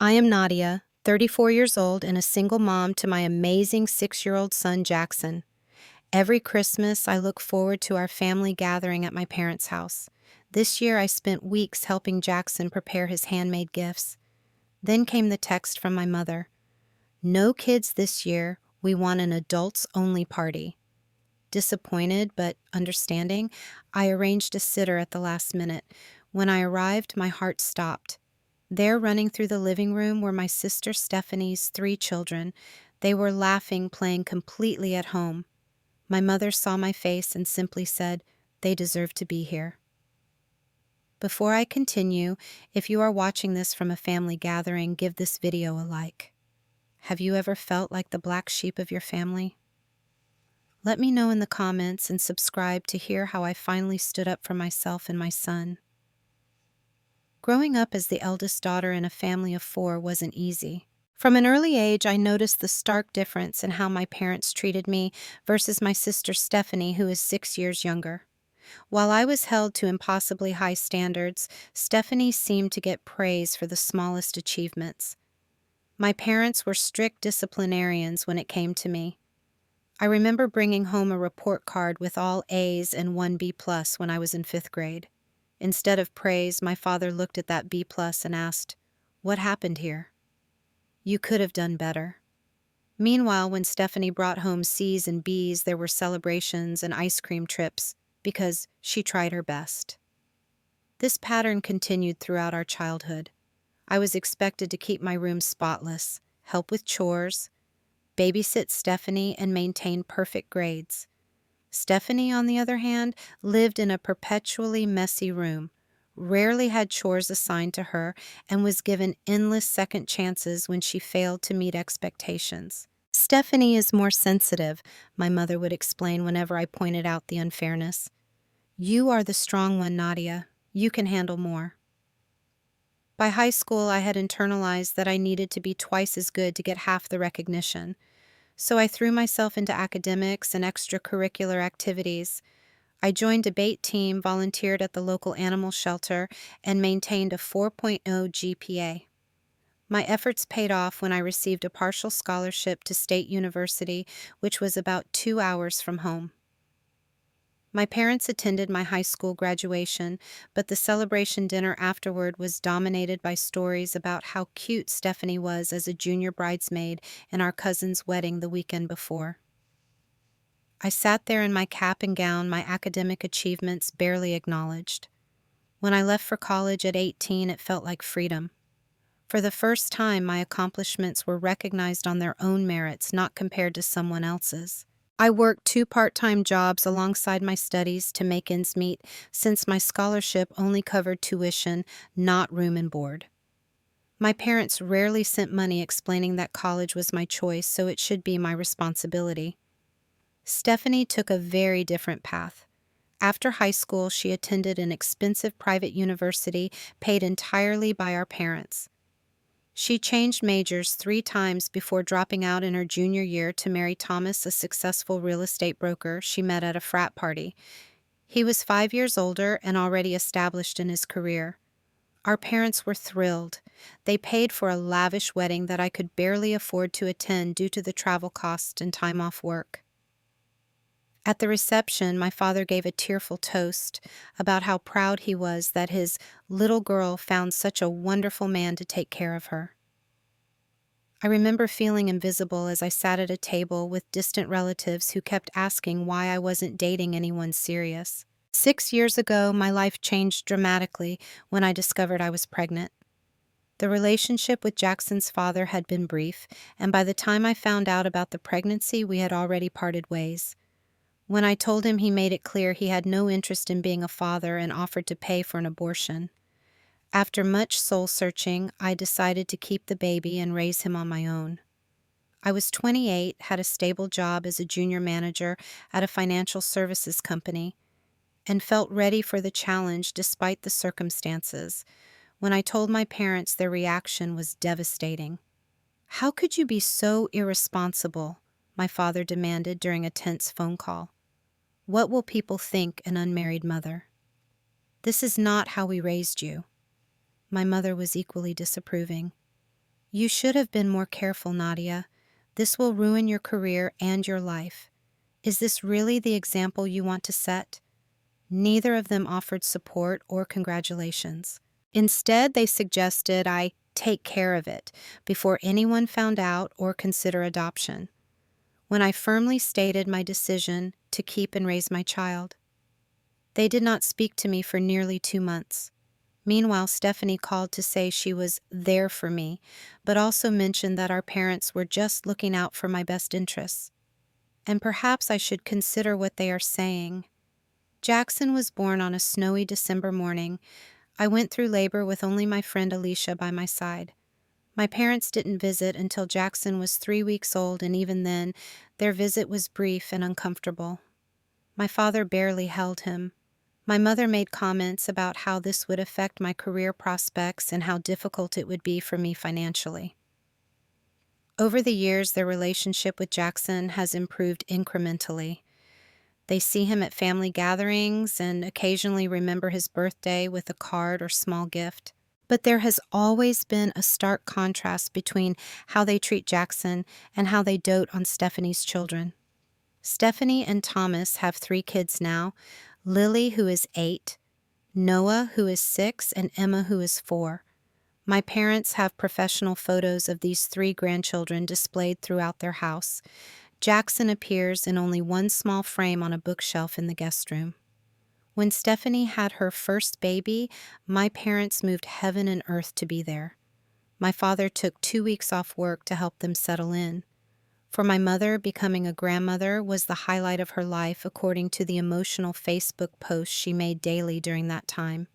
I am Nadia, 34 years old and a single mom to my amazing 6-year-old son, Jackson. Every Christmas, I look forward to our family gathering at my parents' house. This year, I spent weeks helping Jackson prepare his handmade gifts. Then came the text from my mother. No kids this year. We want an adults-only party. Disappointed but understanding, I arranged a sitter at the last minute. When I arrived, my heart stopped. There, running through the living room, were my sister Stephanie's 3 children. They were laughing, playing completely at home. My mother saw my face and simply said, "They deserve to be here." Before I continue, if you are watching this from a family gathering, give this video a like. Have you ever felt like the black sheep of your family? Let me know in the comments and subscribe to hear how I finally stood up for myself and my son. Growing up as the eldest daughter in a family of 4 wasn't easy. From an early age, I noticed the stark difference in how my parents treated me versus my sister Stephanie, who is 6 years younger. While I was held to impossibly high standards, Stephanie seemed to get praise for the smallest achievements. My parents were strict disciplinarians when it came to me. I remember bringing home a report card with all A's and 1 B+ when I was in 5th grade. Instead of praise, my father looked at that B+ and asked, "What happened here? You could have done better." Meanwhile, when Stephanie brought home C's and B's, there were celebrations and ice cream trips because she tried her best. This pattern continued throughout our childhood. I was expected to keep my room spotless, help with chores, babysit Stephanie, and maintain perfect grades. Stephanie, on the other hand, lived in a perpetually messy room, rarely had chores assigned to her, and was given endless second chances when she failed to meet expectations. "Stephanie is more sensitive," my mother would explain whenever I pointed out the unfairness. "You are the strong one, Nadia. You can handle more." By high school, I had internalized that I needed to be twice as good to get half the recognition. So I threw myself into academics and extracurricular activities. I joined a debate team, volunteered at the local animal shelter, and maintained a 4.0 GPA. My efforts paid off when I received a partial scholarship to State University, which was about 2 hours from home. My parents attended my high school graduation, but the celebration dinner afterward was dominated by stories about how cute Stephanie was as a junior bridesmaid in our cousin's wedding the weekend before. I sat there in my cap and gown, my academic achievements barely acknowledged. When I left for college at 18, it felt like freedom. For the first time, my accomplishments were recognized on their own merits, not compared to someone else's. I worked 2 part-time jobs alongside my studies to make ends meet, since my scholarship only covered tuition, not room and board. My parents rarely sent money explaining that college was my choice, so it should be my responsibility. Stephanie took a very different path. After high school, she attended an expensive private university paid entirely by our parents. She changed majors 3 times before dropping out in her junior year to marry Thomas, a successful real estate broker she met at a frat party. He was 5 years older and already established in his career. Our parents were thrilled. They paid for a lavish wedding that I could barely afford to attend due to the travel costs and time off work. At the reception, my father gave a tearful toast about how proud he was that his little girl found such a wonderful man to take care of her. I remember feeling invisible as I sat at a table with distant relatives who kept asking why I wasn't dating anyone serious. 6 years ago, my life changed dramatically when I discovered I was pregnant. The relationship with Jackson's father had been brief, and by the time I found out about the pregnancy, we had already parted ways. When I told him, he made it clear he had no interest in being a father and offered to pay for an abortion. After much soul-searching, I decided to keep the baby and raise him on my own. I was 28, had a stable job as a junior manager at a financial services company, and felt ready for the challenge despite the circumstances. When I told my parents, their reaction was devastating. "How could you be so irresponsible?" my father demanded during a tense phone call. "What will people think, an unmarried mother? This is not how we raised you." My mother was equally disapproving. You should have been more careful, Nadia. This will ruin your career and your life. Is this really the example you want to set? Neither of them offered support or congratulations. Instead, they suggested I take care of it before anyone found out or consider adoption, when I firmly stated my decision to keep and raise my child. They did not speak to me for nearly 2 months. Meanwhile, Stephanie called to say she was there for me, but also mentioned that our parents were just looking out for my best interests. And perhaps I should consider what they are saying. Jackson was born on a snowy December morning. I went through labor with only my friend Alicia by my side. My parents didn't visit until Jackson was 3 weeks old, and even then, their visit was brief and uncomfortable. My father barely held him. My mother made comments about how this would affect my career prospects and how difficult it would be for me financially. Over the years, their relationship with Jackson has improved incrementally. They see him at family gatherings and occasionally remember his birthday with a card or small gift. But there has always been a stark contrast between how they treat Jackson and how they dote on Stephanie's children. Stephanie and Thomas have 3 kids now: Lily, who is 8, Noah, who is 6, and Emma, who is 4. My parents have professional photos of these 3 grandchildren displayed throughout their house. Jackson appears in only one small frame on a bookshelf in the guest room. When Stephanie had her first baby, my parents moved heaven and earth to be there. My father took 2 weeks off work to help them settle in. For my mother, becoming a grandmother was the highlight of her life, according to the emotional Facebook posts she made daily during that time.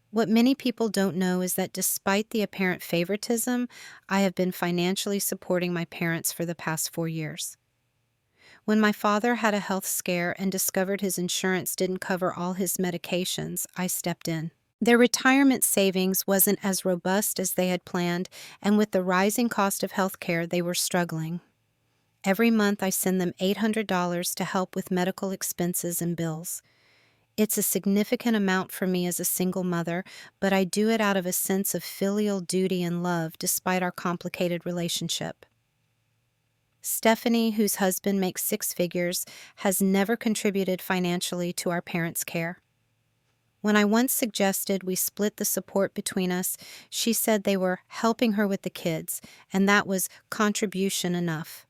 What many people don't know is that despite the apparent favoritism, I have been financially supporting my parents for the past 4 years. When my father had a health scare and discovered his insurance didn't cover all his medications, I stepped in. Their retirement savings wasn't as robust as they had planned, and with the rising cost of health care, they were struggling. Every month, I send them $800 to help with medical expenses and bills. It's a significant amount for me as a single mother, but I do it out of a sense of filial duty and love despite our complicated relationship. Stephanie, whose husband makes 6 figures, has never contributed financially to our parents' care. When I once suggested we split the support between us, she said they were helping her with the kids, and that was contribution enough.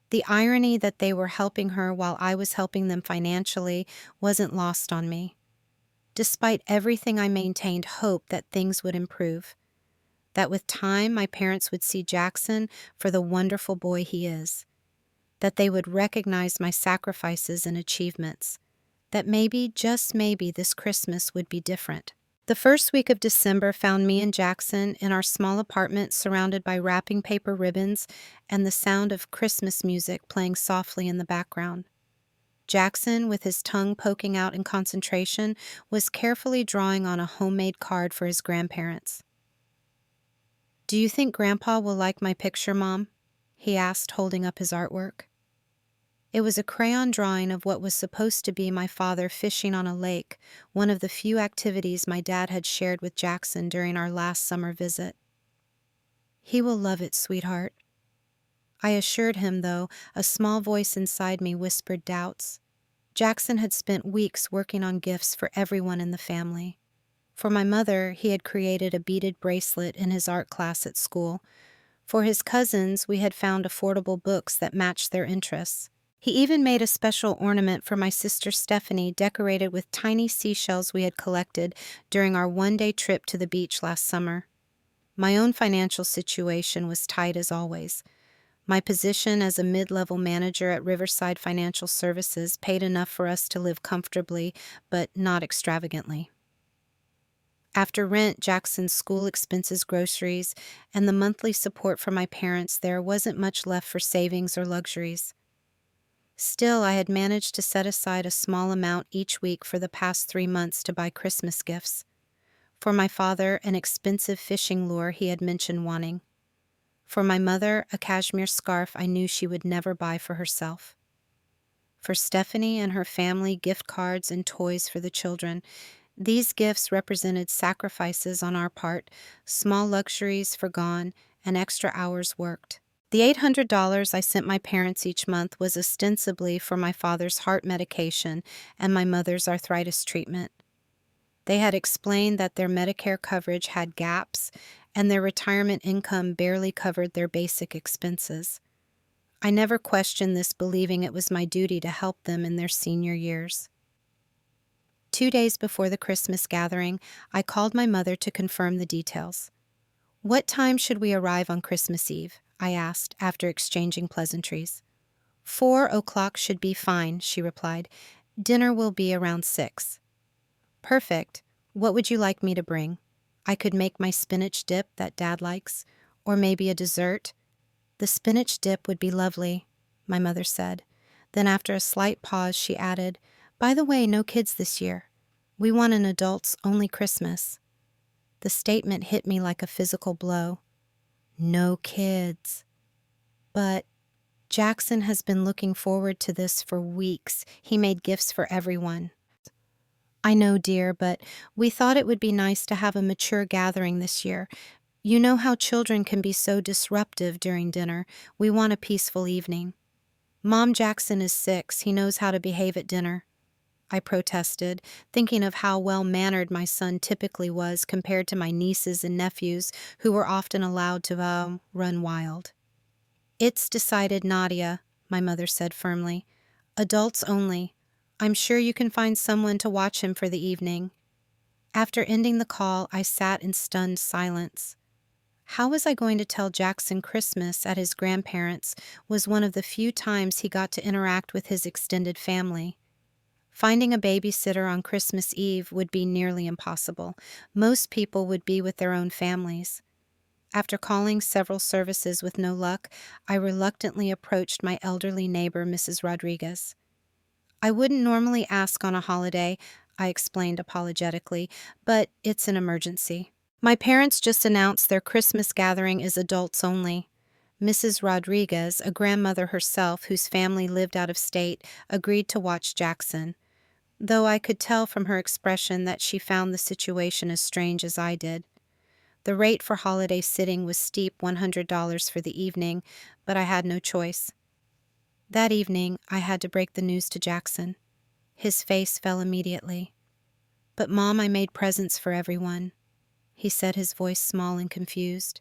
The irony that they were helping her while I was helping them financially wasn't lost on me. Despite everything, I maintained hope that things would improve, that with time my parents would see Jackson for the wonderful boy he is, that they would recognize my sacrifices and achievements, that maybe, just maybe, this Christmas would be different. The first week of December found me and Jackson in our small apartment surrounded by wrapping paper ribbons and the sound of Christmas music playing softly in the background. Jackson, with his tongue poking out in concentration, was carefully drawing on a homemade card for his grandparents. "Do you think Grandpa will like my picture, Mom?" he asked, holding up his artwork. It was a crayon drawing of what was supposed to be my father fishing on a lake, one of the few activities my dad had shared with Jackson during our last summer visit. "He will love it, sweetheart." I assured him, though a small voice inside me whispered doubts. Jackson had spent weeks working on gifts for everyone in the family. For my mother, he had created a beaded bracelet in his art class at school. For his cousins, we had found affordable books that matched their interests. He even made a special ornament for my sister Stephanie, decorated with tiny seashells we had collected during our one-day trip to the beach last summer. My own financial situation was tight as always. My position as a mid-level manager at Riverside Financial Services paid enough for us to live comfortably, but not extravagantly. After rent, Jackson's school expenses, groceries, and the monthly support from my parents, there wasn't much left for savings or luxuries. Still, I had managed to set aside a small amount each week for the past 3 months to buy Christmas gifts. For my father, an expensive fishing lure he had mentioned wanting. For my mother, a cashmere scarf I knew she would never buy for herself. For Stephanie and her family, gift cards and toys for the children. These gifts represented sacrifices on our part, small luxuries forgone, and extra hours worked. The $800 I sent my parents each month was ostensibly for my father's heart medication and my mother's arthritis treatment. They had explained that their Medicare coverage had gaps and their retirement income barely covered their basic expenses. I never questioned this, believing it was my duty to help them in their senior years. 2 days before the Christmas gathering, I called my mother to confirm the details. "What time should we arrive on Christmas Eve?" I asked, after exchanging pleasantries. "4 o'clock should be fine," she replied. "Dinner will be around 6. "Perfect. What would you like me to bring? I could make my spinach dip that Dad likes, or maybe a dessert." "The spinach dip would be lovely," my mother said. Then after a slight pause, she added, "By the way, no kids this year. We want an adults-only Christmas." The statement hit me like a physical blow. No kids. But Jackson has been looking forward to this for weeks. He made gifts for everyone. "I know, dear, but we thought it would be nice to have a mature gathering this year. You know how children can be so disruptive during dinner. We want a peaceful evening." "Mom, Jackson is 6. He knows how to behave at dinner," I protested, thinking of how well-mannered my son typically was compared to my nieces and nephews, who were often allowed to run wild. "It's decided, Nadia," my mother said firmly. "Adults only. I'm sure you can find someone to watch him for the evening." After ending the call, I sat in stunned silence. How was I going to tell Jackson Christmas at his grandparents' was one of the few times he got to interact with his extended family? Finding a babysitter on Christmas Eve would be nearly impossible. Most people would be with their own families. After calling several services with no luck, I reluctantly approached my elderly neighbor, Mrs. Rodriguez. "I wouldn't normally ask on a holiday," I explained apologetically, "but it's an emergency. My parents just announced their Christmas gathering is adults only." Mrs. Rodriguez, a grandmother herself whose family lived out of state, agreed to watch Jackson, though I could tell from her expression that she found the situation as strange as I did. The rate for holiday sitting was steep, $100 for the evening, but I had no choice. That evening, I had to break the news to Jackson. His face fell immediately. "But Mom, I made presents for everyone," he said, his voice small and confused.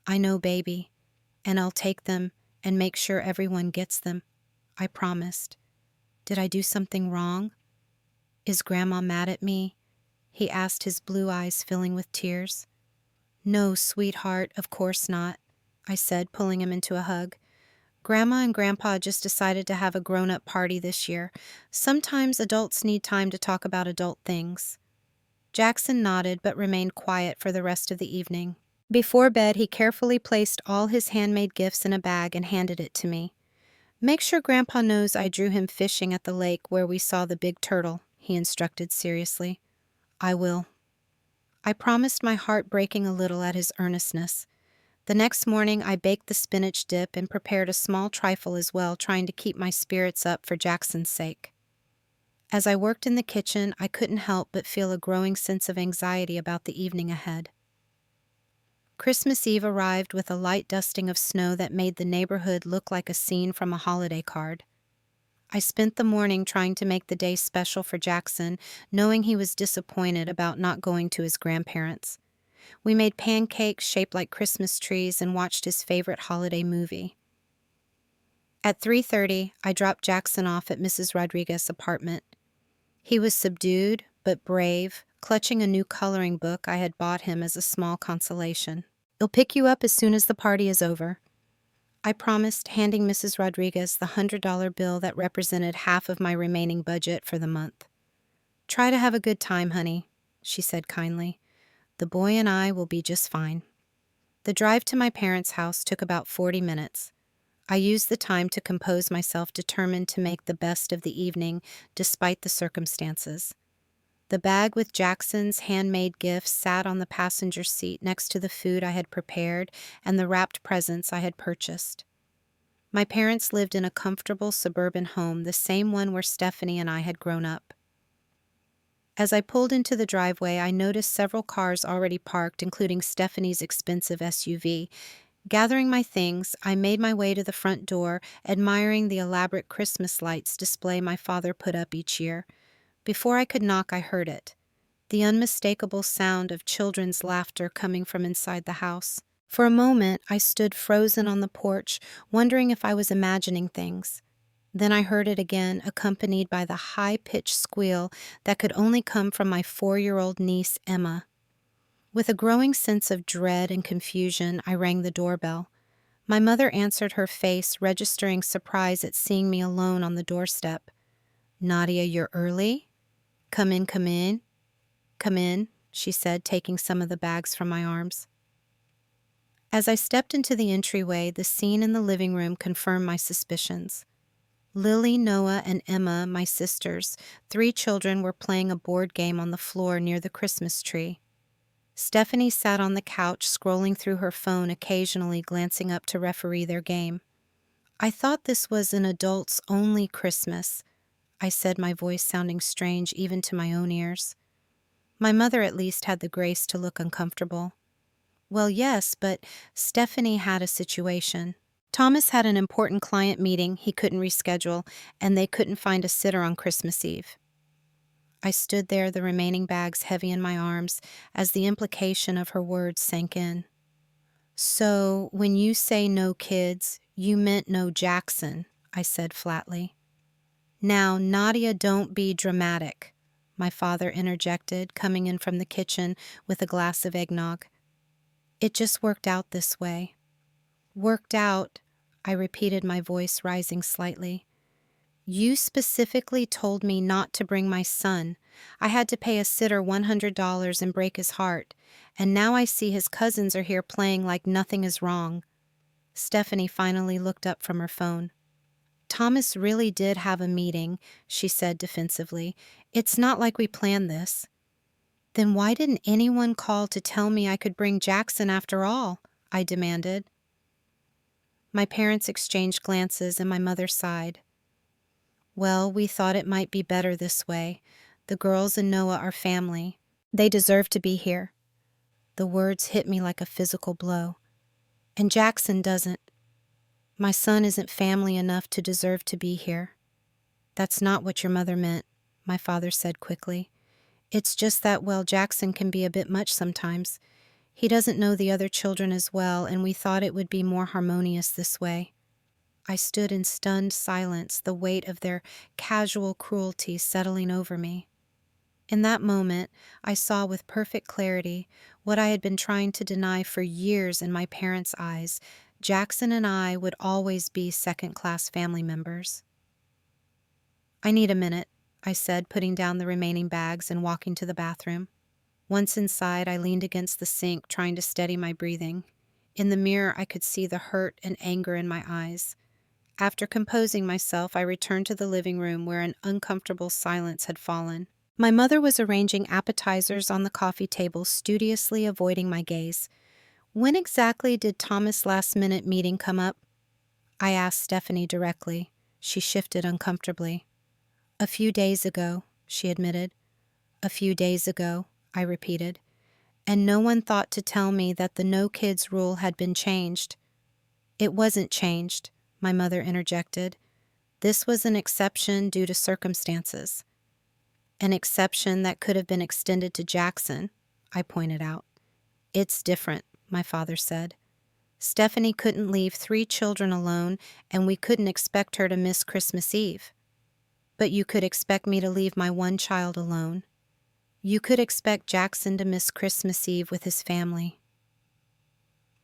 "I know, baby, and I'll take them and make sure everyone gets them. I promised." "Did I do something wrong? Is Grandma mad at me?" he asked, his blue eyes filling with tears. "No, sweetheart, of course not," I said, pulling him into a hug. "Grandma and Grandpa just decided to have a grown-up party this year. Sometimes adults need time to talk about adult things." Jackson nodded but remained quiet for the rest of the evening. Before bed, he carefully placed all his handmade gifts in a bag and handed it to me. "Make sure Grandpa knows I drew him fishing at the lake where we saw the big turtle," he instructed seriously. "I will." I promised, my heart breaking a little at his earnestness. The next morning, I baked the spinach dip and prepared a small trifle as well, trying to keep my spirits up for Jackson's sake. As I worked in the kitchen, I couldn't help but feel a growing sense of anxiety about the evening ahead. Christmas Eve arrived with a light dusting of snow that made the neighborhood look like a scene from a holiday card. I spent the morning trying to make the day special for Jackson, knowing he was disappointed about not going to his grandparents. We made pancakes shaped like Christmas trees and watched his favorite holiday movie. At 3:30, I dropped Jackson off at Mrs. Rodriguez's apartment. He was subdued but brave, clutching a new coloring book I had bought him as a small consolation. "I'll pick you up as soon as the party is over," I promised, handing Mrs. Rodriguez the $100 bill that represented half of my remaining budget for the month. "Try to have a good time, honey," she said kindly. "The boy and I will be just fine." The drive to my parents' house took about 40 minutes. I used the time to compose myself, determined to make the best of the evening despite the circumstances. The bag with Jackson's handmade gifts sat on the passenger seat next to the food I had prepared and the wrapped presents I had purchased. My parents lived in a comfortable suburban home, the same one where Stephanie and I had grown up. As I pulled into the driveway, I noticed several cars already parked, including Stephanie's expensive SUV. Gathering my things, I made my way to the front door, admiring the elaborate Christmas lights display my father put up each year. Before I could knock, I heard it. The unmistakable sound of children's laughter coming from inside the house. For a moment, I stood frozen on the porch, wondering if I was imagining things. Then I heard it again, accompanied by the high-pitched squeal that could only come from my 4-year-old niece, Emma. With a growing sense of dread and confusion, I rang the doorbell. My mother answered, her face registering surprise at seeing me alone on the doorstep. "Nadia, you're early? Come in, come in. Come in," she said, taking some of the bags from my arms. As I stepped into the entryway, the scene in the living room confirmed my suspicions. Lily, Noah, and Emma, my sisters, 3 children, were playing a board game on the floor near the Christmas tree. Stephanie sat on the couch, scrolling through her phone, occasionally glancing up to referee their game. "I thought this was an adults-only Christmas," I said, my voice sounding strange even to my own ears. My mother at least had the grace to look uncomfortable. "Well, yes, but Stephanie had a situation. Thomas had an important client meeting he couldn't reschedule, and they couldn't find a sitter on Christmas Eve." I stood there, the remaining bags heavy in my arms, as the implication of her words sank in. "So, when you say no kids, you meant no Jackson," I said flatly. "Now, Nadia, don't be dramatic," my father interjected, coming in from the kitchen with a glass of eggnog. "It just worked out this way." "Worked out," I repeated, my voice rising slightly. "You specifically told me not to bring my son. I had to pay a sitter $100 and break his heart, and now I see his cousins are here playing like nothing is wrong." Stephanie finally looked up from her phone. "Thomas really did have a meeting," she said defensively. "It's not like we planned this." "Then why didn't anyone call to tell me I could bring Jackson after all?" I demanded. My parents exchanged glances and my mother sighed. "Well, we thought it might be better this way. The girls and Noah are family. They deserve to be here." The words hit me like a physical blow. "And Jackson doesn't. My son isn't family enough to deserve to be here." "That's not what your mother meant," my father said quickly. "It's just that, well, Jackson can be a bit much sometimes. He doesn't know the other children as well, and we thought it would be more harmonious this way." I stood in stunned silence, the weight of their casual cruelty settling over me. In that moment, I saw with perfect clarity what I had been trying to deny for years in my parents' eyes. Jackson and I would always be second-class family members. "I need a minute," I said, putting down the remaining bags and walking to the bathroom. Once inside, I leaned against the sink, trying to steady my breathing. In the mirror, I could see the hurt and anger in my eyes. After composing myself, I returned to the living room where an uncomfortable silence had fallen. My mother was arranging appetizers on the coffee table, studiously avoiding my gaze. "When exactly did Thomas' last-minute meeting come up?" I asked Stephanie directly. She shifted uncomfortably. "A few days ago," she admitted. "A few days ago," I repeated. "And no one thought to tell me that the no kids rule had been changed." "It wasn't changed," my mother interjected. "This was an exception due to circumstances." "An exception that could have been extended to Jackson," I pointed out. "It's different," my father said. "Stephanie couldn't leave 3 children alone, and we couldn't expect her to miss Christmas Eve. But you could expect me to leave my one child alone. You could expect Jackson to miss Christmas Eve with his family."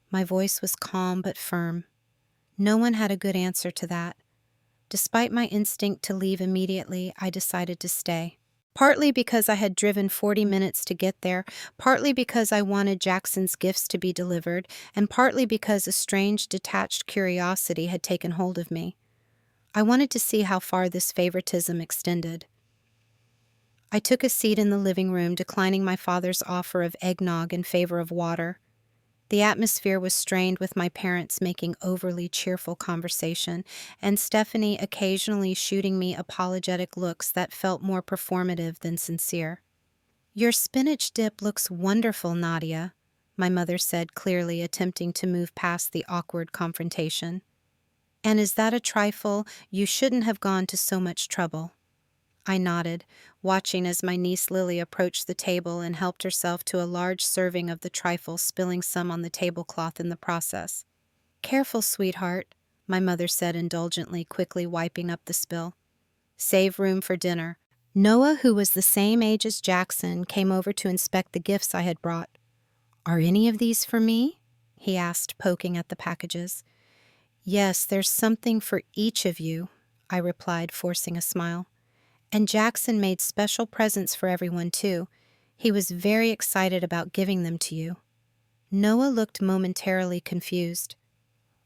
My voice was calm but firm. No one had a good answer to that. Despite my instinct to leave immediately, I decided to stay. Partly because I had driven 40 minutes to get there, partly because I wanted Jackson's gifts to be delivered, and partly because a strange, detached curiosity had taken hold of me. I wanted to see how far this favoritism extended. I took a seat in the living room, declining my father's offer of eggnog in favor of water. The atmosphere was strained with my parents making overly cheerful conversation, and Stephanie occasionally shooting me apologetic looks that felt more performative than sincere. Your spinach dip looks wonderful, Nadia, my mother said clearly, attempting to move past the awkward confrontation. And is that a trifle? You shouldn't have gone to so much trouble. I nodded, watching as my niece Lily approached the table and helped herself to a large serving of the trifle, spilling some on the tablecloth in the process. Careful, sweetheart, my mother said indulgently, quickly wiping up the spill. Save room for dinner. Noah, who was the same age as Jackson, came over to inspect the gifts I had brought. Are any of these for me? He asked, poking at the packages. Yes, there's something for each of you, I replied, forcing a smile. And Jackson made special presents for everyone, too. He was very excited about giving them to you. Noah looked momentarily confused.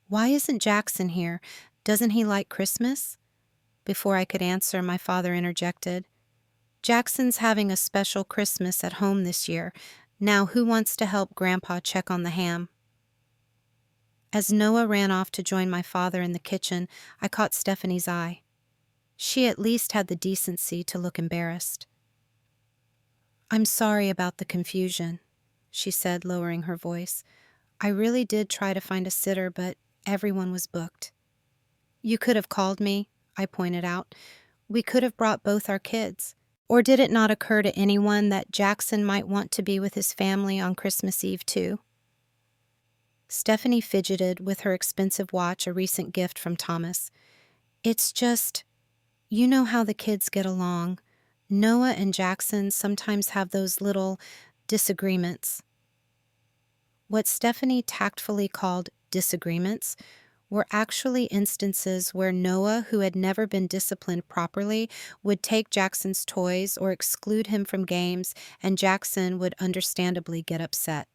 Why isn't Jackson here? Doesn't he like Christmas? Before I could answer, my father interjected. Jackson's having a special Christmas at home this year. Now, who wants to help Grandpa check on the ham? As Noah ran off to join my father in the kitchen, I caught Stephanie's eye. She at least had the decency to look embarrassed. I'm sorry about the confusion, she said, lowering her voice. I really did try to find a sitter, but everyone was booked. You could have called me, I pointed out. We could have brought both our kids. Or did it not occur to anyone that Jackson might want to be with his family on Christmas Eve, too? Stephanie fidgeted with her expensive watch, a recent gift from Thomas. It's just, you know how the kids get along. Noah and Jackson sometimes have those little disagreements. What Stephanie tactfully called disagreements were actually instances where Noah, who had never been disciplined properly, would take Jackson's toys or exclude him from games, and Jackson would understandably get upset.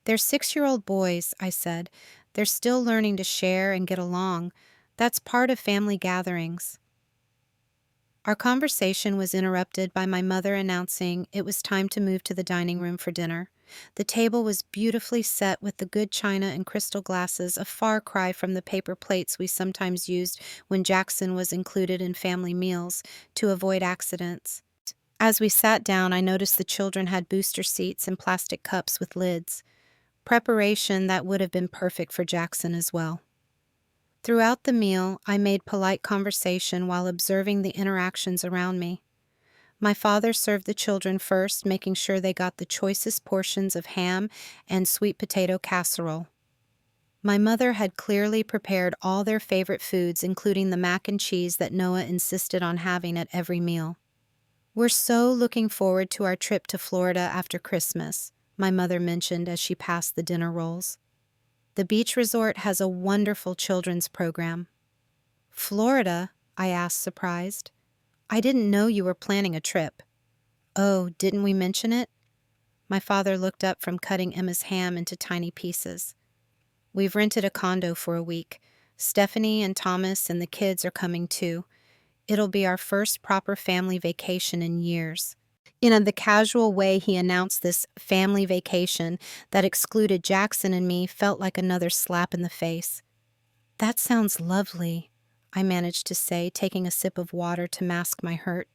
They're 6-year-old boys, I said. They're still learning to share and get along. That's part of family gatherings. Our conversation was interrupted by my mother announcing it was time to move to the dining room for dinner. The table was beautifully set with the good china and crystal glasses, a far cry from the paper plates we sometimes used when Jackson was included in family meals to avoid accidents. As we sat down, I noticed the children had booster seats and plastic cups with lids. Preparation that would have been perfect for Jackson as well. Throughout the meal, I made polite conversation while observing the interactions around me. My father served the children first, making sure they got the choicest portions of ham and sweet potato casserole. My mother had clearly prepared all their favorite foods, including the mac and cheese that Noah insisted on having at every meal. We're so looking forward to our trip to Florida after Christmas, my mother mentioned as she passed the dinner rolls. The beach resort has a wonderful children's program. Florida? I asked, surprised. I didn't know you were planning a trip. Oh, didn't we mention it? My father looked up from cutting Emma's ham into tiny pieces. We've rented a condo for a week. Stephanie and Thomas and the kids are coming too. It'll be our first proper family vacation in years. In the casual way he announced this family vacation that excluded Jackson and me felt like another slap in the face. That sounds lovely, I managed to say, taking a sip of water to mask my hurt.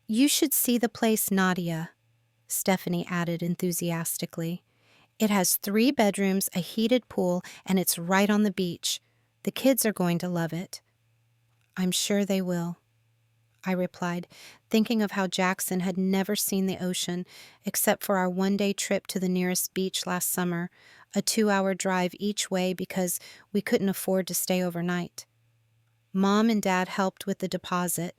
You should see the place, Nadia, Stephanie added enthusiastically. It has 3 bedrooms, a heated pool, and it's right on the beach. The kids are going to love it. I'm sure they will, I replied, thinking of how Jackson had never seen the ocean except for our one-day trip to the nearest beach last summer, a 2-hour drive each way because we couldn't afford to stay overnight. Mom and Dad helped with the deposit,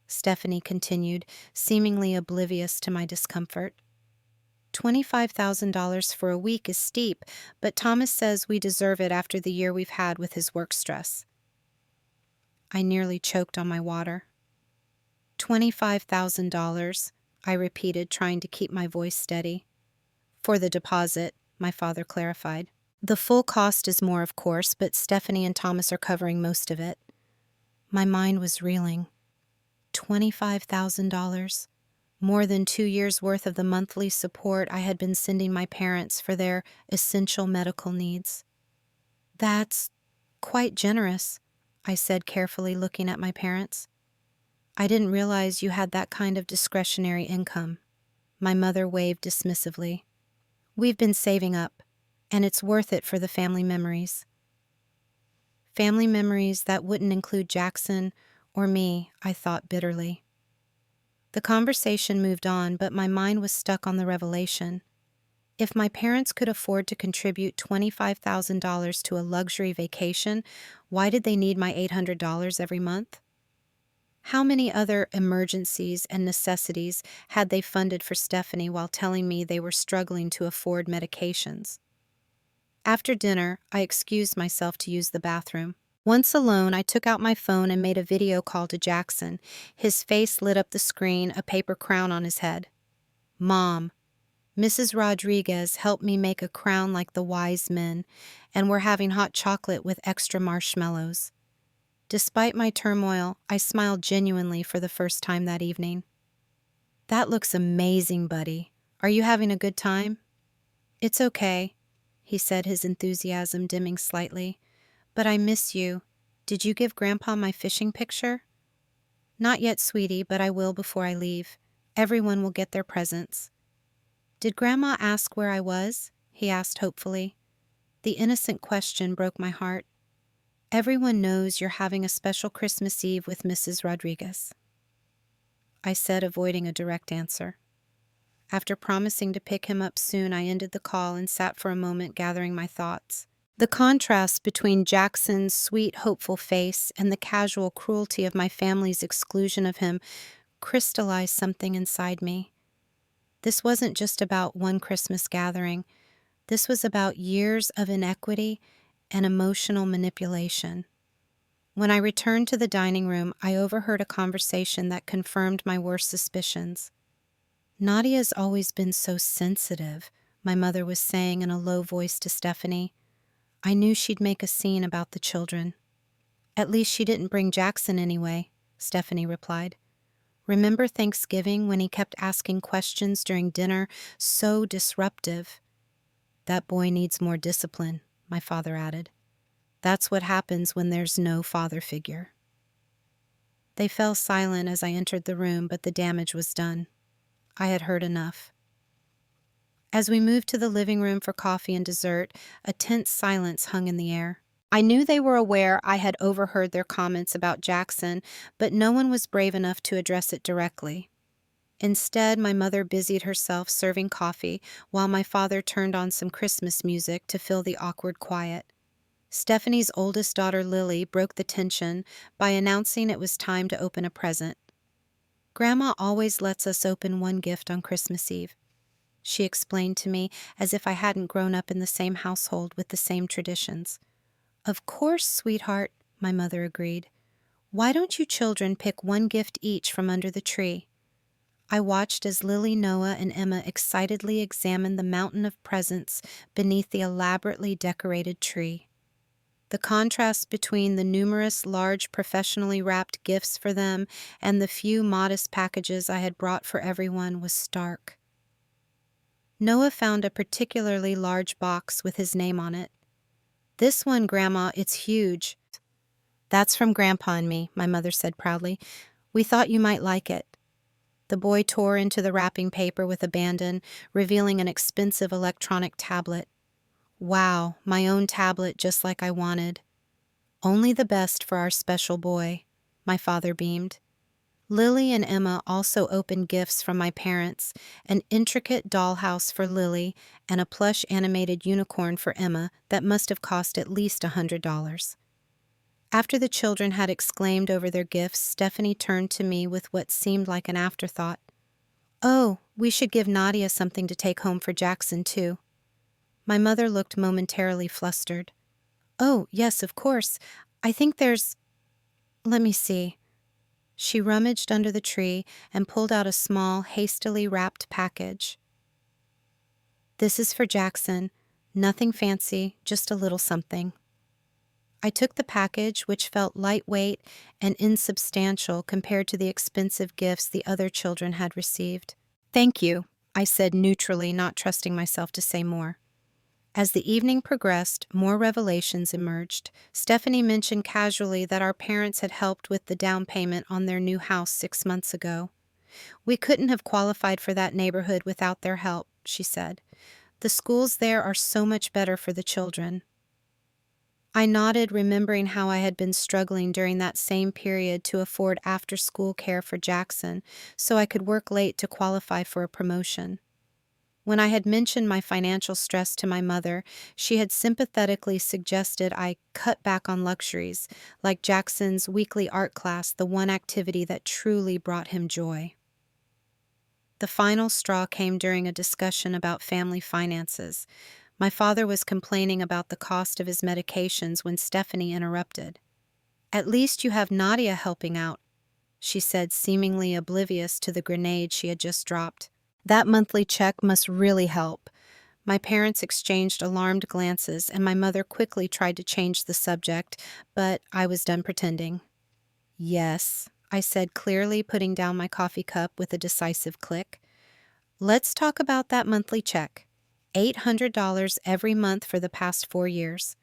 Stephanie continued, seemingly oblivious to my discomfort. $25,000 for a week is steep, but Thomas says we deserve it after the year we've had with his work stress. I nearly choked on my water. $25,000, I repeated, trying to keep my voice steady. For the deposit, my father clarified. The full cost is more, of course, but Stephanie and Thomas are covering most of it. My mind was reeling. $25,000. More than 2 years' worth of the monthly support I had been sending my parents for their essential medical needs. That's quite generous, I said carefully, looking at my parents. I didn't realize you had that kind of discretionary income. My mother waved dismissively. We've been saving up, and it's worth it for the family memories. Family memories that wouldn't include Jackson or me, I thought bitterly. The conversation moved on, but my mind was stuck on the revelation. If my parents could afford to contribute $25,000 to a luxury vacation, why did they need my $800 every month? How many other emergencies and necessities had they funded for Stephanie while telling me they were struggling to afford medications? After dinner, I excused myself to use the bathroom. Once alone, I took out my phone and made a video call to Jackson. His face lit up the screen, a paper crown on his head. Mom, Mrs. Rodriguez helped me make a crown like the wise men, and we're having hot chocolate with extra marshmallows. Despite my turmoil, I smiled genuinely for the first time that evening. That looks amazing, buddy. Are you having a good time? It's okay, he said, his enthusiasm dimming slightly. But I miss you. Did you give Grandpa my fishing picture? Not yet, sweetie, but I will before I leave. Everyone will get their presents. Did Grandma ask where I was? He asked hopefully. The innocent question broke my heart. Everyone knows you're having a special Christmas Eve with Mrs. Rodriguez, I said, avoiding a direct answer. After promising to pick him up soon, I ended the call and sat for a moment gathering my thoughts. The contrast between Jackson's sweet, hopeful face and the casual cruelty of my family's exclusion of him crystallized something inside me. This wasn't just about one Christmas gathering. This was about years of inequity and emotional manipulation. When I returned to the dining room, I overheard a conversation that confirmed my worst suspicions. Nadia's always been so sensitive, my mother was saying in a low voice to Stephanie. I knew she'd make a scene about the children. At least she didn't bring Jackson anyway, Stephanie replied. Remember Thanksgiving when he kept asking questions during dinner, so disruptive? That boy needs more discipline, my father added. That's what happens when there's no father figure. They fell silent as I entered the room, but the damage was done. I had heard enough. As we moved to the living room for coffee and dessert, a tense silence hung in the air. I knew they were aware I had overheard their comments about Jackson, but no one was brave enough to address it directly. Instead, my mother busied herself serving coffee while my father turned on some Christmas music to fill the awkward quiet. Stephanie's oldest daughter, Lily, broke the tension by announcing it was time to open a present. Grandma always lets us open one gift on Christmas Eve, she explained to me as if I hadn't grown up in the same household with the same traditions. Of course, sweetheart, my mother agreed. Why don't you children pick one gift each from under the tree? I watched as Lily, Noah, and Emma excitedly examined the mountain of presents beneath the elaborately decorated tree. The contrast between the numerous large professionally wrapped gifts for them and the few modest packages I had brought for everyone was stark. Noah found a particularly large box with his name on it. This one, Grandma, it's huge. That's from Grandpa and me, my mother said proudly. We thought you might like it. The boy tore into the wrapping paper with abandon, revealing an expensive electronic tablet. Wow, my own tablet just like I wanted. Only the best for our special boy, my father beamed. Lily and Emma also opened gifts from my parents, an intricate dollhouse for Lily and a plush animated unicorn for Emma that must have cost at least $100. After the children had exclaimed over their gifts, Stephanie turned to me with what seemed like an afterthought. Oh, we should give Nadia something to take home for Jackson, too. My mother looked momentarily flustered. Oh, yes, of course. I think let me see. She rummaged under the tree and pulled out a small, hastily wrapped package. This is for Jackson. Nothing fancy, just a little something. I took the package, which felt lightweight and insubstantial compared to the expensive gifts the other children had received. Thank you, I said neutrally, not trusting myself to say more. As the evening progressed, more revelations emerged. Stephanie mentioned casually that our parents had helped with the down payment on their new house 6 months ago. "We couldn't have qualified for that neighborhood without their help," she said. "The schools there are so much better for the children." I nodded, remembering how I had been struggling during that same period to afford after-school care for Jackson so I could work late to qualify for a promotion. When I had mentioned my financial stress to my mother, she had sympathetically suggested I cut back on luxuries, like Jackson's weekly art class, the one activity that truly brought him joy. The final straw came during a discussion about family finances. My father was complaining about the cost of his medications when Stephanie interrupted. "At least you have Nadia helping out," she said, seemingly oblivious to the grenade she had just dropped. "That monthly check must really help." My parents exchanged alarmed glances, and my mother quickly tried to change the subject, but I was done pretending. "Yes," I said clearly, putting down my coffee cup with a decisive click. "Let's talk about that monthly check. $800 every month for the past 4 years.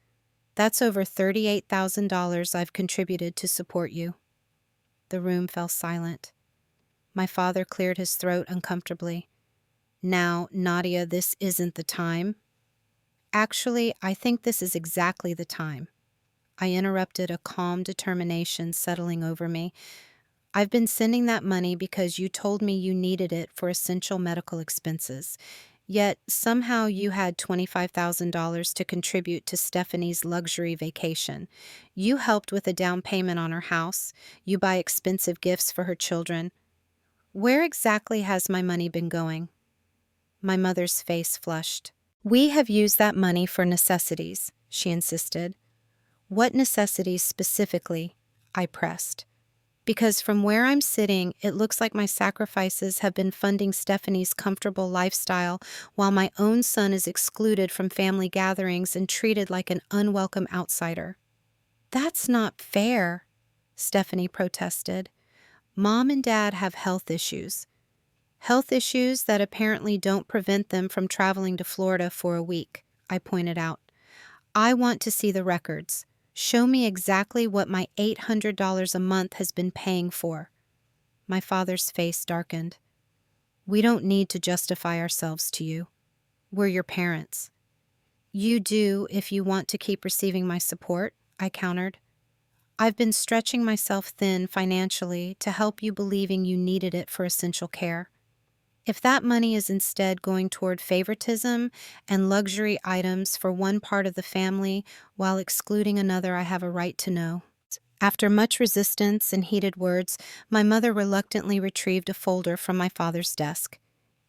That's over $38,000 I've contributed to support you." The room fell silent. My father cleared his throat uncomfortably. "Now, Nadia, this isn't the time." "Actually, I think this is exactly the time," I interrupted, a calm determination settling over me. "I've been sending that money because you told me you needed it for essential medical expenses. Yet, somehow you had $25,000 to contribute to Stephanie's luxury vacation. You helped with a down payment on her house. You buy expensive gifts for her children. Where exactly has my money been going?" My mother's face flushed. "We have used that money for necessities," she insisted. "What necessities specifically?" I pressed. "Because from where I'm sitting, it looks like my sacrifices have been funding Stephanie's comfortable lifestyle while my own son is excluded from family gatherings and treated like an unwelcome outsider." "That's not fair," Stephanie protested. "Mom and Dad have health issues. Health issues that apparently don't prevent them from traveling to Florida for a week," I pointed out. "I want to see the records. Show me exactly what my $800 a month has been paying for." My father's face darkened. "We don't need to justify ourselves to you. We're your parents." "You do if you want to keep receiving my support," I countered. "I've been stretching myself thin financially to help you, believing you needed it for essential care. If that money is instead going toward favoritism and luxury items for one part of the family while excluding another, I have a right to know." After much resistance and heated words, my mother reluctantly retrieved a folder from my father's desk.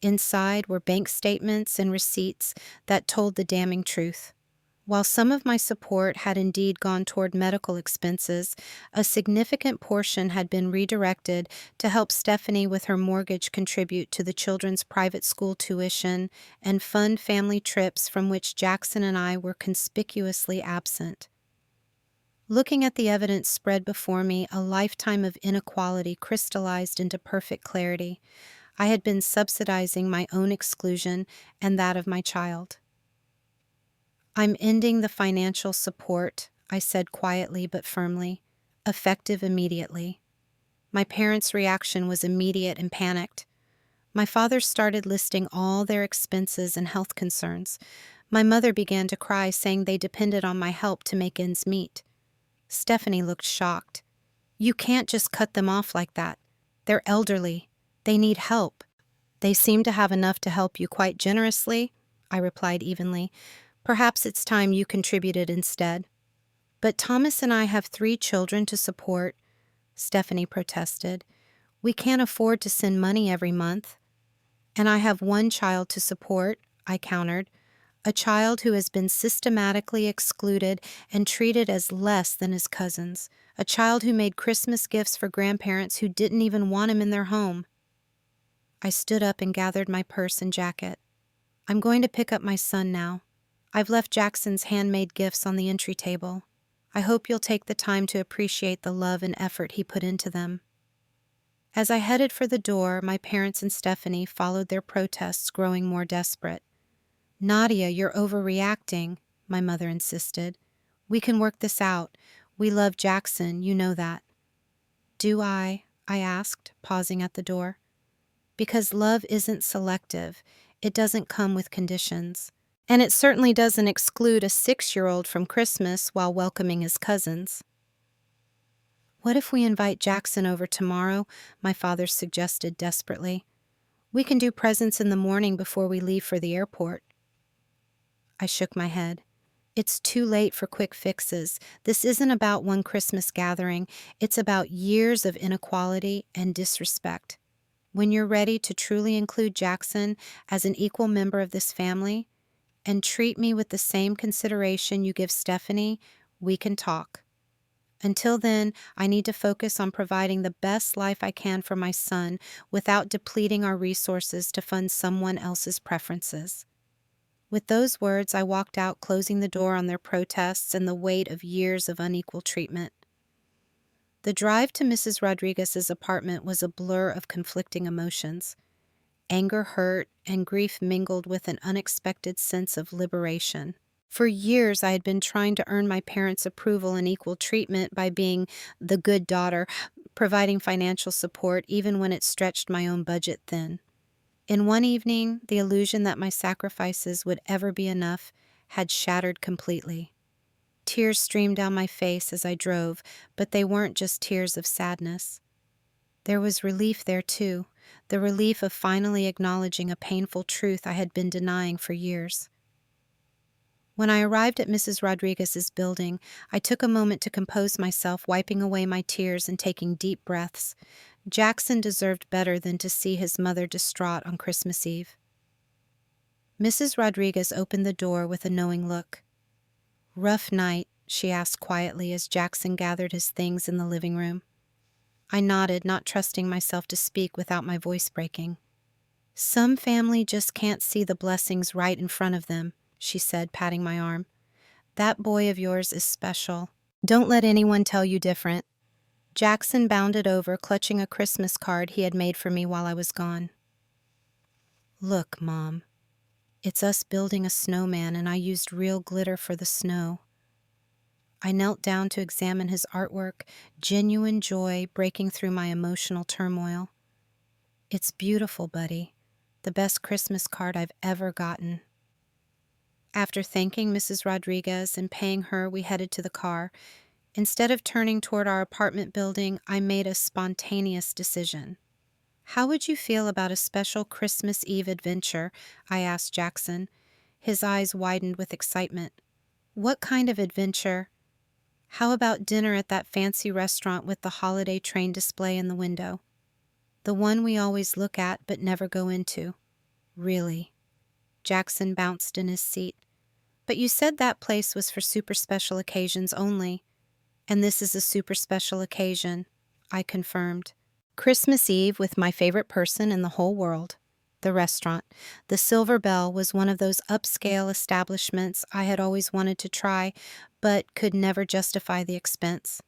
Inside were bank statements and receipts that told the damning truth. While some of my support had indeed gone toward medical expenses, a significant portion had been redirected to help Stephanie with her mortgage, contribute to the children's private school tuition, and fund family trips from which Jackson and I were conspicuously absent. Looking at the evidence spread before me, a lifetime of inequality crystallized into perfect clarity. I had been subsidizing my own exclusion and that of my child. "I'm ending the financial support," I said quietly but firmly, "effective immediately." My parents' reaction was immediate and panicked. My father started listing all their expenses and health concerns. My mother began to cry, saying they depended on my help to make ends meet. Stephanie looked shocked. "You can't just cut them off like that. They're elderly. They need help." "They seem to have enough to help you quite generously," I replied evenly. "Perhaps it's time you contributed instead." "But Thomas and I have 3 children to support," Stephanie protested. "We can't afford to send money every month." "And I have 1 child to support," I countered. "A child who has been systematically excluded and treated as less than his cousins. A child who made Christmas gifts for grandparents who didn't even want him in their home." I stood up and gathered my purse and jacket. "I'm going to pick up my son now. I've left Jackson's handmade gifts on the entry table. I hope you'll take the time to appreciate the love and effort he put into them." As I headed for the door, my parents and Stephanie followed, their protests growing more desperate. Nadia, you're overreacting, my mother insisted. We can work this out. We love Jackson, you know that. Do I? I asked, pausing at the door. Because love isn't selective. It doesn't come with conditions. And it certainly doesn't exclude a 6-year-old from Christmas while welcoming his cousins. What if we invite Jackson over tomorrow? My father suggested desperately. We can do presents in the morning before we leave for the airport. I shook my head. It's too late for quick fixes. This isn't about one Christmas gathering. It's about years of inequality and disrespect. When you're ready to truly include Jackson as an equal member of this family and treat me with the same consideration you give Stephanie, we can talk. Until then, I need to focus on providing the best life I can for my son without depleting our resources to fund someone else's preferences. With those words, I walked out, closing the door on their protests and the weight of years of unequal treatment. The drive to Mrs. Rodriguez's apartment was a blur of conflicting emotions. Anger, hurt, and grief mingled with an unexpected sense of liberation. For years, I had been trying to earn my parents' approval and equal treatment by being the good daughter, providing financial support even when it stretched my own budget thin. In one evening, the illusion that my sacrifices would ever be enough had shattered completely. Tears streamed down my face as I drove, but they weren't just tears of sadness. There was relief there, too, the relief of finally acknowledging a painful truth I had been denying for years. When I arrived at Mrs. Rodriguez's building, I took a moment to compose myself, wiping away my tears and taking deep breaths. Jackson deserved better than to see his mother distraught on Christmas Eve. Mrs. Rodriguez opened the door with a knowing look. "Rough night," she asked quietly as Jackson gathered his things in the living room. I nodded, not trusting myself to speak without my voice breaking. "Some family just can't see the blessings right in front of them," she said, patting my arm. "That boy of yours is special. Don't let anyone tell you different." Jackson bounded over, clutching a Christmas card he had made for me while I was gone. "Look, Mom, it's us building a snowman, and I used real glitter for the snow." I knelt down to examine his artwork, genuine joy breaking through my emotional turmoil. "It's beautiful, buddy. The best Christmas card I've ever gotten." After thanking Mrs. Rodriguez and paying her, we headed to the car. Instead of turning toward our apartment building, I made a spontaneous decision. "How would you feel about a special Christmas Eve adventure?" I asked Jackson. His eyes widened with excitement. "What kind of adventure?" "How about dinner at that fancy restaurant with the holiday train display in the window? The one we always look at but never go into." "Really?" Jackson bounced in his seat. "But you said that place was for super special occasions only." "And this is a super special occasion," I confirmed. Christmas Eve with my favorite person in the whole world. The restaurant, the Silver Bell, was one of those upscale establishments I had always wanted to try, but could never justify the expense.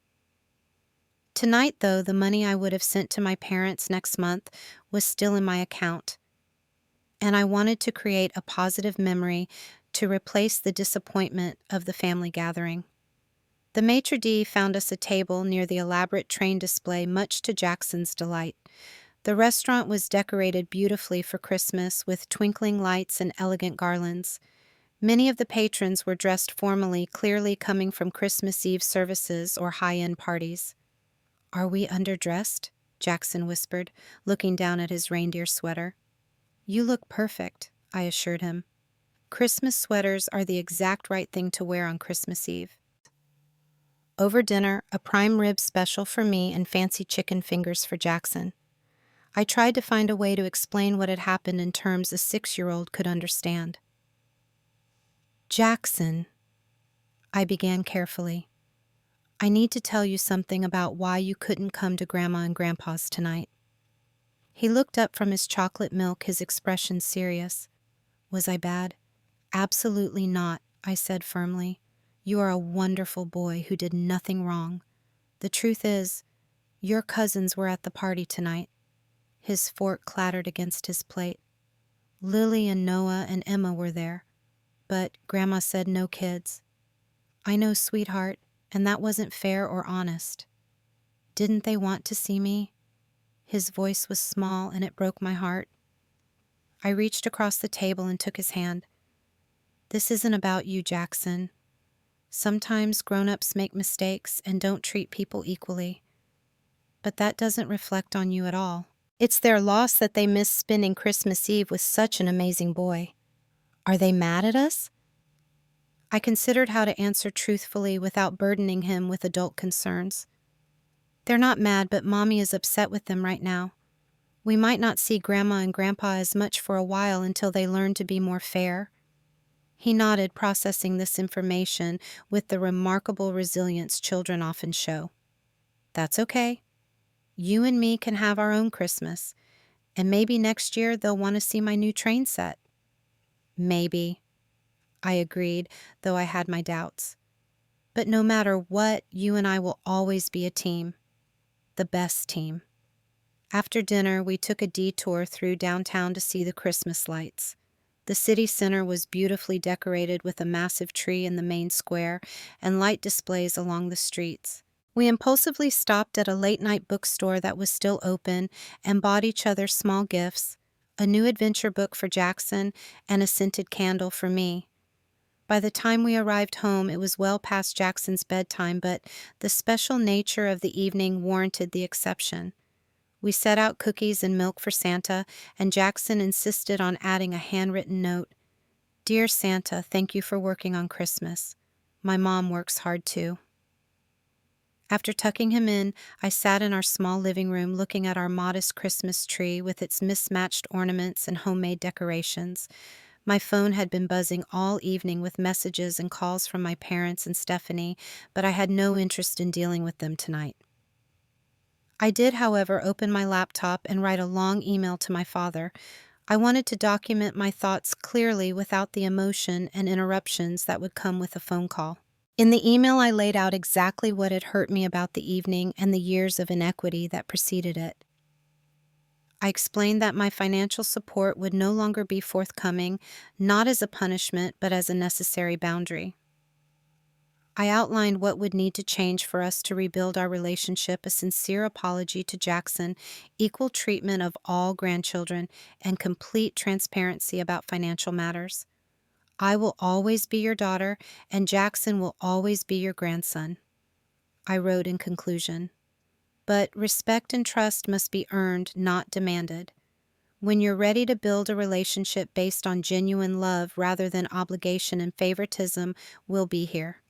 Tonight, though, the money I would have sent to my parents next month was still in my account, and I wanted to create a positive memory to replace the disappointment of the family gathering. The maitre d' found us a table near the elaborate train display, much to Jackson's delight. The restaurant was decorated beautifully for Christmas with twinkling lights and elegant garlands. Many of the patrons were dressed formally, clearly coming from Christmas Eve services or high-end parties. "Are we underdressed?" Jackson whispered, looking down at his reindeer sweater. "You look perfect," I assured him. Christmas sweaters are the exact right thing to wear on Christmas Eve. Over dinner, a prime rib special for me and fancy chicken fingers for Jackson. I tried to find a way to explain what had happened in terms a 6-year-old could understand. "Jackson," I began carefully, "I need to tell you something about why you couldn't come to Grandma and Grandpa's tonight." He looked up from his chocolate milk, his expression serious. "Was I bad?" "Absolutely not," I said firmly. "You are a wonderful boy who did nothing wrong. The truth is, your cousins were at the party tonight." His fork clattered against his plate. "Lily and Noah and Emma were there. but Grandma said no kids. I know, sweetheart, and that wasn't fair or honest. Didn't they want to see me? His voice was small and it broke my heart. I reached across the table and took his hand. This isn't about you, Jackson. Sometimes grown-ups make mistakes and don't treat people equally. But that doesn't reflect on you at all. It's their loss that they missed spending Christmas Eve with such an amazing boy. Are they mad at us? I considered how to answer truthfully without burdening him with adult concerns. They're not mad, but Mommy is upset with them right now. We might not see Grandma and Grandpa as much for a while until they learn to be more fair. He nodded, processing this information with the remarkable resilience children often show. That's okay. You and me can have our own Christmas, and maybe next year they'll want to see my new train set. Maybe, I agreed, though I had my doubts. But no matter what, you and I will always be a team. The best team. After dinner, we took a detour through downtown to see the Christmas lights. The city center was beautifully decorated with a massive tree in the main square and light displays along the streets. We impulsively stopped at a late-night bookstore that was still open and bought each other small gifts, a new adventure book for Jackson and a scented candle for me. By the time we arrived home, it was well past Jackson's bedtime, but the special nature of the evening warranted the exception. We set out cookies and milk for Santa, and Jackson insisted on adding a handwritten note. Dear Santa, thank you for working on Christmas. My mom works hard too. After tucking him in, I sat in our small living room looking at our modest Christmas tree with its mismatched ornaments and homemade decorations. My phone had been buzzing all evening with messages and calls from my parents and Stephanie, but I had no interest in dealing with them tonight. I did, however, open my laptop and write a long email to my father. I wanted to document my thoughts clearly without the emotion and interruptions that would come with a phone call. In the email, I laid out exactly what had hurt me about the evening and the years of inequity that preceded it. I explained that my financial support would no longer be forthcoming, not as a punishment, but as a necessary boundary. I outlined what would need to change for us to rebuild our relationship, a sincere apology to Jackson, equal treatment of all grandchildren, and complete transparency about financial matters. I will always be your daughter, and Jackson will always be your grandson, I wrote in conclusion. But respect and trust must be earned, not demanded. When you're ready to build a relationship based on genuine love rather than obligation and favoritism, we'll be here.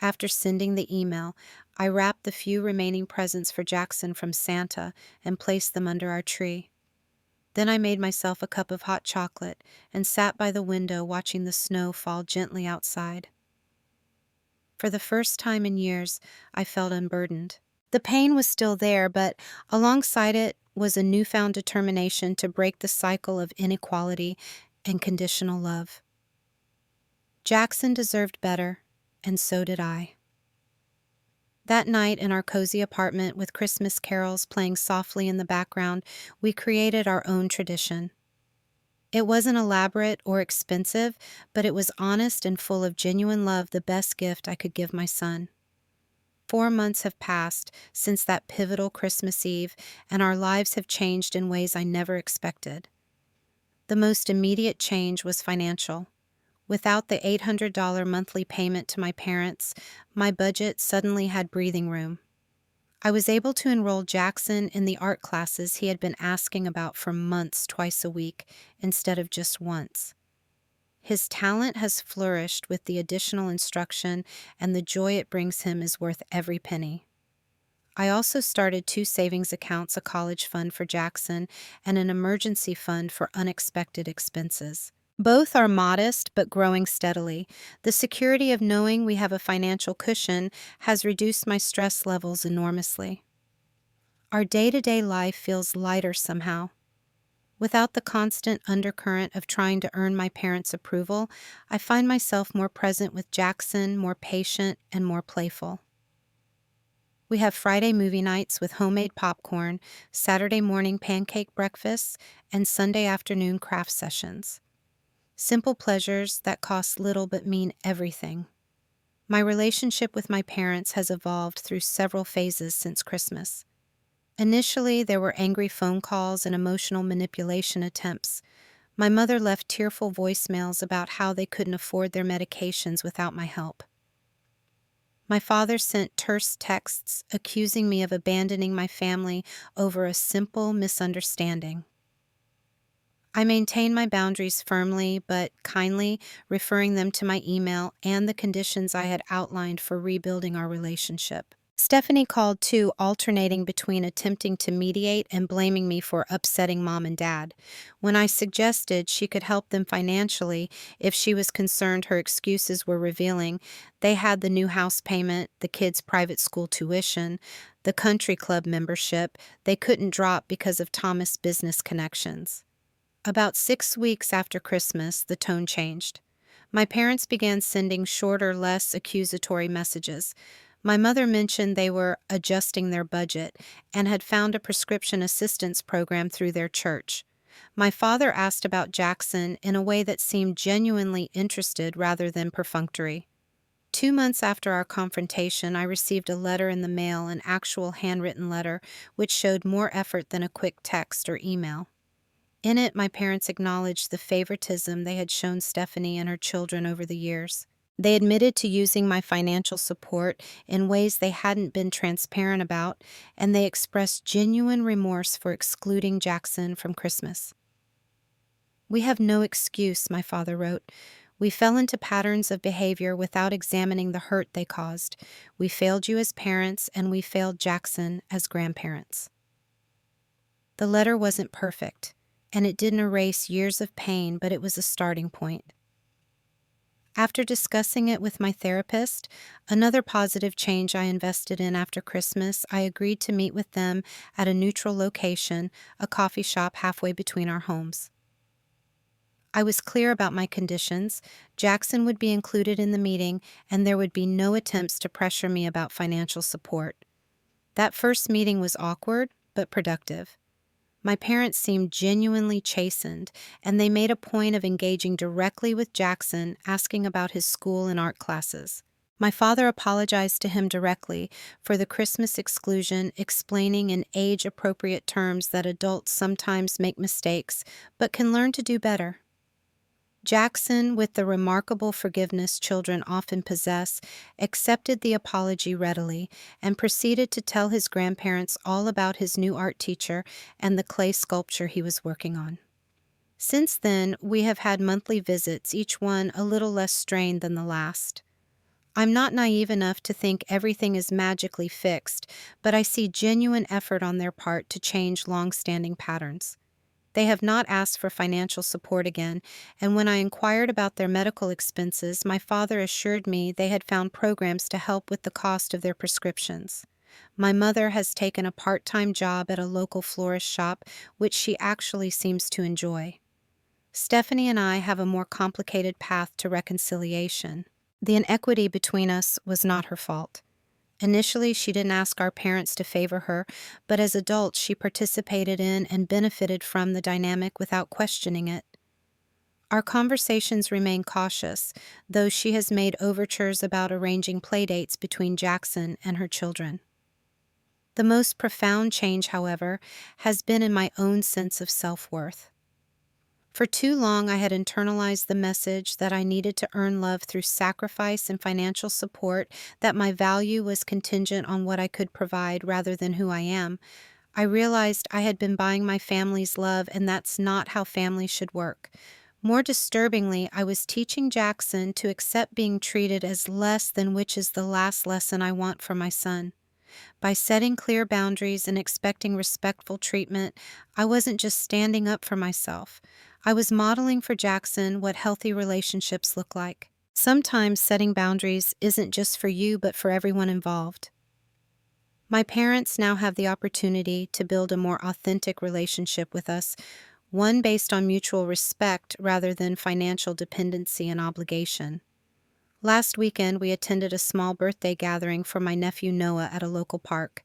After sending the email, I wrapped the few remaining presents for Jackson from Santa and placed them under our tree. Then I made myself a cup of hot chocolate and sat by the window watching the snow fall gently outside. For the first time in years, I felt unburdened. The pain was still there, but alongside it was a newfound determination to break the cycle of inequality and conditional love. Jackson deserved better, and so did I. That night in our cozy apartment with Christmas carols playing softly in the background, we created our own tradition. It wasn't elaborate or expensive, but it was honest and full of genuine love, the best gift I could give my son. 4 months have passed since that pivotal Christmas Eve, and our lives have changed in ways I never expected. The most immediate change was financial. Without the $800 monthly payment to my parents, my budget suddenly had breathing room. I was able to enroll Jackson in the art classes he had been asking about for months, twice a week, instead of just once. His talent has flourished with the additional instruction, and the joy it brings him is worth every penny. I also started 2 savings accounts, a college fund for Jackson and an emergency fund for unexpected expenses. Both are modest but growing steadily. The security of knowing we have a financial cushion has reduced my stress levels enormously. Our day-to-day life feels lighter somehow. Without the constant undercurrent of trying to earn my parents' approval, I find myself more present with Jackson, more patient, and more playful. We have Friday movie nights with homemade popcorn, Saturday morning pancake breakfasts, and Sunday afternoon craft sessions. Simple pleasures that cost little but mean everything. My relationship with my parents has evolved through several phases since Christmas. Initially, there were angry phone calls and emotional manipulation attempts. My mother left tearful voicemails about how they couldn't afford their medications without my help. My father sent terse texts accusing me of abandoning my family over a simple misunderstanding. I maintained my boundaries firmly but kindly, referring them to my email and the conditions I had outlined for rebuilding our relationship. Stephanie called too, alternating between attempting to mediate and blaming me for upsetting mom and dad. When I suggested she could help them financially if she was concerned her excuses were revealing, they had the new house payment, the kids' private school tuition, the country club membership they couldn't drop because of Thomas' business connections. About 6 weeks after Christmas, the tone changed. My parents began sending shorter, less accusatory messages. My mother mentioned they were adjusting their budget and had found a prescription assistance program through their church. My father asked about Jackson in a way that seemed genuinely interested rather than perfunctory. 2 months after our confrontation, I received a letter in the mail, an actual handwritten letter, which showed more effort than a quick text or email. In it, my parents acknowledged the favoritism they had shown Stephanie and her children over the years. They admitted to using my financial support in ways they hadn't been transparent about, and they expressed genuine remorse for excluding Jackson from Christmas. "We have no excuse," my father wrote. "We fell into patterns of behavior without examining the hurt they caused. We failed you as parents, and we failed Jackson as grandparents." The letter wasn't perfect, and it didn't erase years of pain, but it was a starting point. After discussing it with my therapist, another positive change I invested in after Christmas, I agreed to meet with them at a neutral location, a coffee shop halfway between our homes. I was clear about my conditions. Jackson would be included in the meeting, and there would be no attempts to pressure me about financial support. That first meeting was awkward, but productive. My parents seemed genuinely chastened, and they made a point of engaging directly with Jackson, asking about his school and art classes. My father apologized to him directly for the Christmas exclusion, explaining in age-appropriate terms that adults sometimes make mistakes, but can learn to do better. Jackson, with the remarkable forgiveness children often possess, accepted the apology readily and proceeded to tell his grandparents all about his new art teacher and the clay sculpture he was working on. Since then, we have had monthly visits, each one a little less strained than the last. I'm not naive enough to think everything is magically fixed, but I see genuine effort on their part to change long-standing patterns. They have not asked for financial support again, and when I inquired about their medical expenses, my father assured me they had found programs to help with the cost of their prescriptions. My mother has taken a part-time job at a local florist shop, which she actually seems to enjoy. Stephanie and I have a more complicated path to reconciliation. The inequity between us was not her fault. Initially, she didn't ask our parents to favor her, but as adults, she participated in and benefited from the dynamic without questioning it. Our conversations remain cautious, though she has made overtures about arranging playdates between Jackson and her children. The most profound change, however, has been in my own sense of self-worth. For too long, I had internalized the message that I needed to earn love through sacrifice and financial support, that my value was contingent on what I could provide rather than who I am. I realized I had been buying my family's love, and that's not how families should work. More disturbingly, I was teaching Jackson to accept being treated as less than, which is the last lesson I want for my son. By setting clear boundaries and expecting respectful treatment, I wasn't just standing up for myself. I was modeling for Jackson what healthy relationships look like. Sometimes setting boundaries isn't just for you, but for everyone involved. My parents now have the opportunity to build a more authentic relationship with us, one based on mutual respect rather than financial dependency and obligation. Last weekend, we attended a small birthday gathering for my nephew Noah at a local park.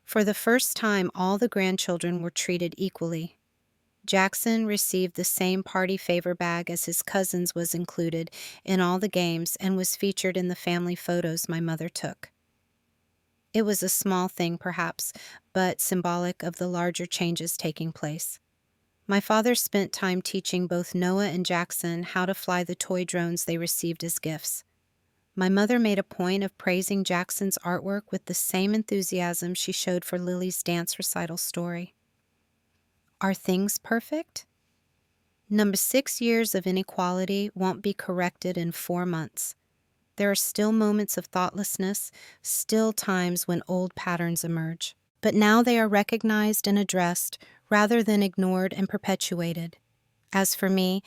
For the first time, all the grandchildren were treated equally. Jackson received the same party favor bag as his cousins, was included in all the games, and was featured in the family photos my mother took. It was a small thing, perhaps, but symbolic of the larger changes taking place. My father spent time teaching both Noah and Jackson how to fly the toy drones they received as gifts. My mother made a point of praising Jackson's artwork with the same enthusiasm she showed for Lily's dance recital story. Are things perfect? Number 6 years of inequality won't be corrected in 4 months. There are still moments of thoughtlessness, still times when old patterns emerge. But now they are recognized and addressed rather than ignored and perpetuated. As for me,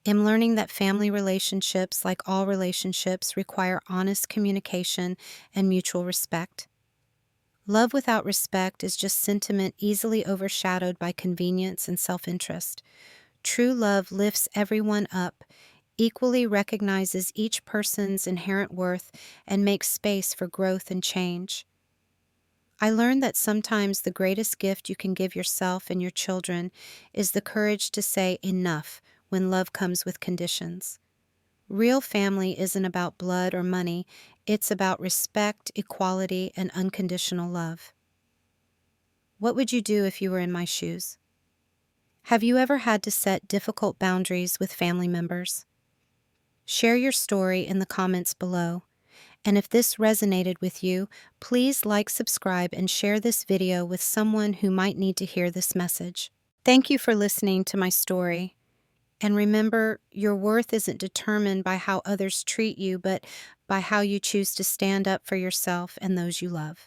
I'm learning that family relationships, like all relationships, require honest communication and mutual respect. Love without respect is just sentiment easily overshadowed by convenience and self-interest. True love lifts everyone up, equally recognizes each person's inherent worth, and makes space for growth and change. I learned that sometimes the greatest gift you can give yourself and your children is the courage to say enough when love comes with conditions. Real family isn't about blood or money, it's about respect, equality, and unconditional love. What would you do if you were in my shoes? Have you ever had to set difficult boundaries with family members? Share your story in the comments below. And if this resonated with you, please like, subscribe, and share this video with someone who might need to hear this message. Thank you for listening to my story. And remember, your worth isn't determined by how others treat you, but by how you choose to stand up for yourself and those you love.